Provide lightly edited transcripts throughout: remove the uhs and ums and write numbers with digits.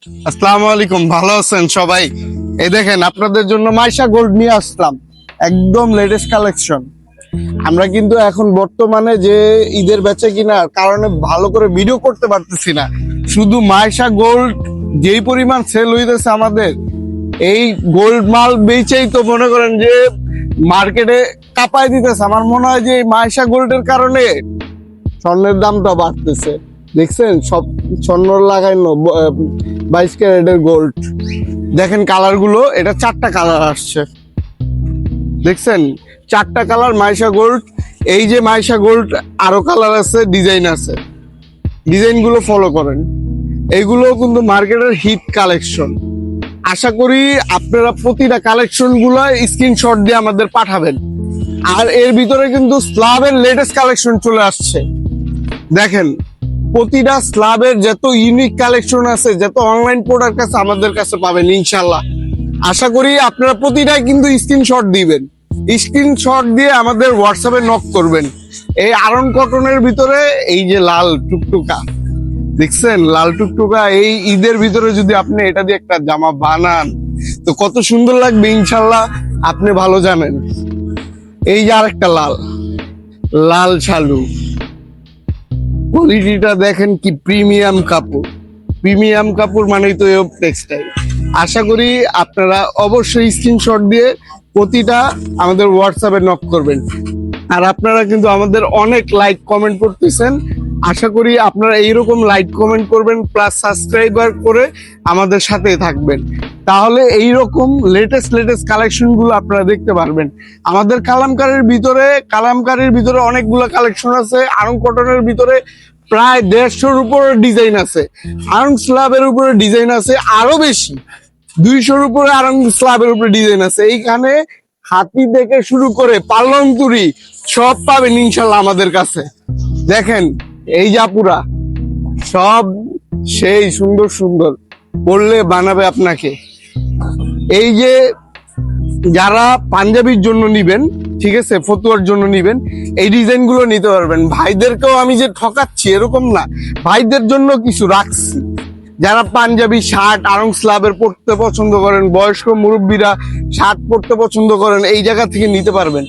আসসালামু আলাইকুম, ভালো আছেন সবাই? এই দেখেন আপনাদের জন্য মাইশা গোল্ড নিয়ে আসলাম, একদম লেটেস্ট কালেকশন। আমরা কিন্তু এখন বর্তমানে যে ঈদের বেচে কিনার কারণে ভালো করে ভিডিও করতে পারতেছি না। শুধু মাইশা গোল্ড যেই পরিমাণ সেল হইতেছে আমাদের, এই গোল্ড মাল বেচেই তো মনে করেন যে মার্কেটে কাঁপায় দিতেছে। আমার মনে হয় যে এই মাইশা গোল্ডের কারণে স্বর্ণের দামটা বাড়তেছে। দেখছেন সব স্বর্ণ লাগানো 22 ক্যারেটের গোল্ড। দেখেন কালার গুলো, এটা 4টা কালার আসছে, দেখছেন 4টা কালার মাইশা গোল্ড। এই যে মাইশা গোল্ড আরো কালার আছে, ডিজাইন আছে, ডিজাইন গুলো ফলো করেন। এইগুলো কিন্তু মার্কেটের হিট কালেকশন। আশা করি আপনারা প্রতিটা কালেকশন গুলো স্ক্রিনশট দিয়ে আমাদের পাঠাবেন। আর এর ভিতরে কিন্তু স্লাবের লেটেস্ট কালেকশন চলে আসছে। দেখেন প্রতিটা স্লাবের যত ইউনিক কালেকশন আছে, যত অনলাইন প্রোডাক্ট আছে আমাদের কাছে পাবেন ইনশাল্লাহ। আশা করি আপনারা প্রতিটাই কিন্তু স্ক্রিনশট দিবেন, স্ক্রিনশট দিয়ে আমাদের হোয়াটসঅ্যাপে নক করবেন। এই আরন কটনের ভিতরে এই যে লাল টুকটুকা দেখছেন, লাল টুকটুকা, এই ঈদের ভিতরে যদি আপনি এটা দিয়ে একটা জামা বানান তো কত সুন্দর লাগবে ইনশাল্লাহ, আপনি ভালো জানেন। এই যে আরেকটা লাল লাল শালু, কোয়ালিটিটা দেখেন কি প্রিমিয়াম কাপড়। প্রিমিয়াম কাপড় মানেই তো টেক্সটাইল। আশা করি আপনারা অবশ্যই স্ক্রিনশট দিয়ে প্রতিটা আমাদের হোয়াটসঅ্যাপে নক করবেন। আর আপনারা কিন্তু আমাদের অনেক লাইক কমেন্ট করতেছেন, আশা করি আপনারা এইরকম লাইক কমেন্ট করবেন, প্লাস সাবস্ক্রাইবার করে আমাদের সাথে থাকবেন। তাহলে এইরকম লেটেস্ট কালেকশন গুলো আপনারা দেখতে পারবেন। আমাদের কালামকারীর ভিতরে অনেকগুলো কালেকশন আছে। আরং কটনের ভিতরে প্রায় 150-র উপরে ডিজাইন আছে। আরং স্ল্যাবের উপরে ডিজাইন আছে আরো বেশি, 200-র উপরে আরং স্ল্যাবের উপরে ডিজাইন আছে। এইখানে হাতি থেকে শুরু করে পালংতুরি সব পাবেন ইনশাল্লাহ আমাদের কাছে। দেখেন এই জাপুরা সব সেই সুন্দর সুন্দর, পড়লে বানাবে আপনাকে। এই যে যারা পাঞ্জাবির জন্য নিবেন, ঠিক আছে, ফতুয়ার জন্য নিবেন, এই ডিজাইন গুলো নিতে পারবেন। ভাইদেরকেও আমি যে ঠকাচ্ছি এরকম না, ভাইদের জন্য কিছু রাখছি। যারা পাঞ্জাবি শার্ট আরং স্ল্যাবের পড়তে পছন্দ করেন, বয়স্ক মুরব্বীরা শার্ট পড়তে পছন্দ করেন, এই জায়গা থেকে নিতে পারবেন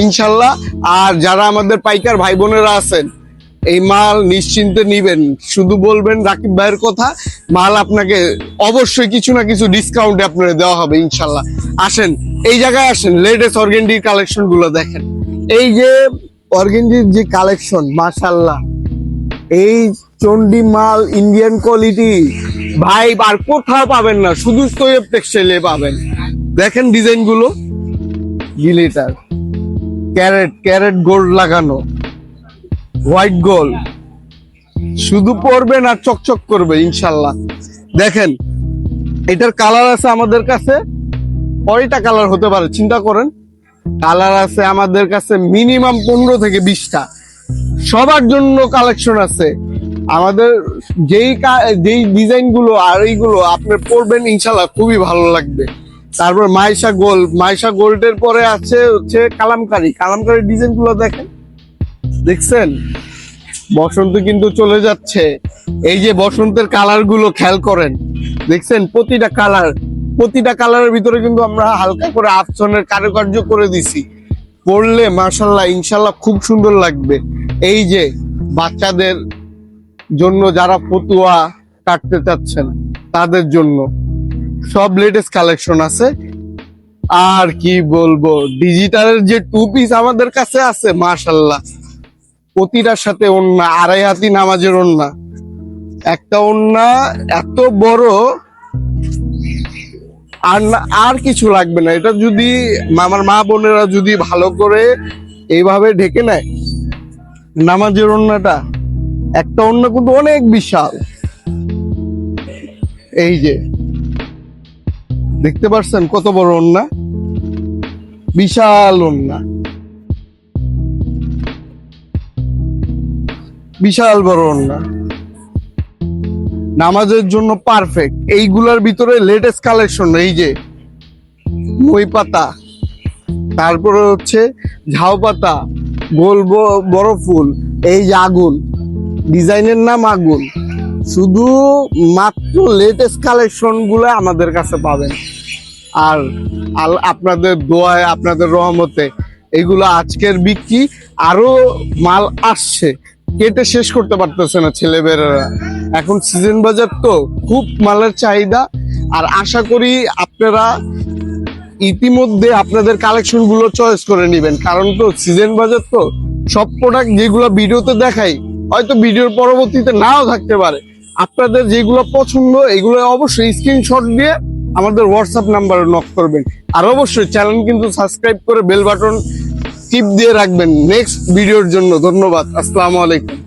ইনশাল্লাহ। আর যারা আমাদের পাইকার ভাই বোনেরা আছেন, এই মাল নিশ্চিন্তে নিবেন। শুধু বলবেন রাকিব ভাইয়ের কথা, মাল আপনাকে অবশ্যই কিছু না কিছু ডিসকাউন্টে আপনাদের দেওয়া হবে ইনশাল্লাহ। আসেন এই জায়গায় আসেন, লেটেস্ট অর্গেন্ডির কালেকশন গুলো দেখেন। এই যে অর্গেন্ডির যে কালেকশন, মাশাল্লাহ, এই চন্ডি মাল ইন্ডিয়ান কোয়ালিটি ভাই আর কোথাও পাবেন না, শুধু সৈয়দ টেক্সটাইলে পাবেন। দেখেন ডিজাইন গুলো, গিলিটার, ক্যারেট গোল্ড লাগানো, হোয়াইট গোল্ড, শুধু পরবেন আর চকচক করবে ইনশাল্লাহ। দেখেন এটার কালার আছে আমাদের কাছে, কয়টা কালার হতে পারে চিন্তা করেন। কালার আছে আমাদের কাছে মিনিমাম 15 থেকে 20টা। সবার জন্য কালেকশন আছে আমাদের। যেই ডিজাইন গুলো আর এইগুলো আপনি পরবেন ইনশাল্লাহ খুবই ভালো লাগবে। তারপর মাইশা গোল্ডের পরে আছে হচ্ছে কালামকারী ডিজাইন গুলো দেখেন, দেখছেন বসন্ত কিন্তু চলে যাচ্ছে। এই যে বসন্তের কালার গুলো খেয়াল করেন, দেখছেন প্রতিটা কালারের ভিতরে কিন্তু আমরা হালকা করে আফসনের কারুকার্য করে দিছি। পরলে মাশাল্লাহ ইনশাল্লাহ খুব সুন্দর লাগবে। এই যে বাচ্চাদের জন্য যারা ফতুয়া কাটতে চাচ্ছেন তাদের জন্য সব লেটেস্ট কালেকশন আছে। আর কি বলবো, ডিজিটালের যে 2 পিস আমাদের কাছে আছে মাশাল্লাহ, প্রতিটার সাথে ওন্না, 2.5 হাতি নামাজের ওন্না, একটা ওন্না এত বড়, আর কিছু লাগবে না। এটা যদি আমার মা বোনেরা যদি ভালো করে এইভাবে ঢেকে নেয় নামাজের ওন্নাটা, একটা ওন্না কিন্তু অনেক বিশাল। এই যে দেখতে পাচ্ছেন কত বড় ওন্না, বিশাল ওন্না, বিশাল বড় ওন্না, নামাজের জন্য পারফেক্ট। এইগুলার ভিতরে লেটেস্ট কালেকশন, এই যে মই পাতা, তারপরে হচ্ছে ঝাউ পাতা, গোল বড় ফুল, এই যে আগুন, ডিজাইনের নাম আগুন, শুধু মাত্র লেটেস্ট কালেকশন গুলো আমাদের কাছে পাবেন। আর আপনাদের দোয়ায়, আপনাদের রহমতে এগুলো আজকের বিক্রি, আরো মাল আসছে, কেটে শেষ করতে পারতেছে না ছেলেবেলারা। এখন সিজন বাজার তো খুব মালের চাহিদা। আর আশা করি আপনারা ইতিমধ্যে আপনাদের কালেকশন গুলো চয়েস করে নেবেন, কারণ তো সিজন বাজার তো সব প্রোডাক্ট যেগুলো ভিডিওতে দেখাই হয়তো ভিডিওর পরবর্তীতে নাও থাকতে পারে। আপনাদের যেগুলো পছন্দ এগুলো অবশ্যই স্ক্রিনশট দিয়ে আমাদের হোয়াটসঅ্যাপ নাম্বারে নক করবেন। আর অবশ্যই চ্যানেল কিন্তু সাবস্ক্রাইব করে বেল বাটন টিপ দিয়ে রাখবেন নেক্সট ভিডিওর জন্য। ধন্যবাদ। আসসালামু আলাইকুম।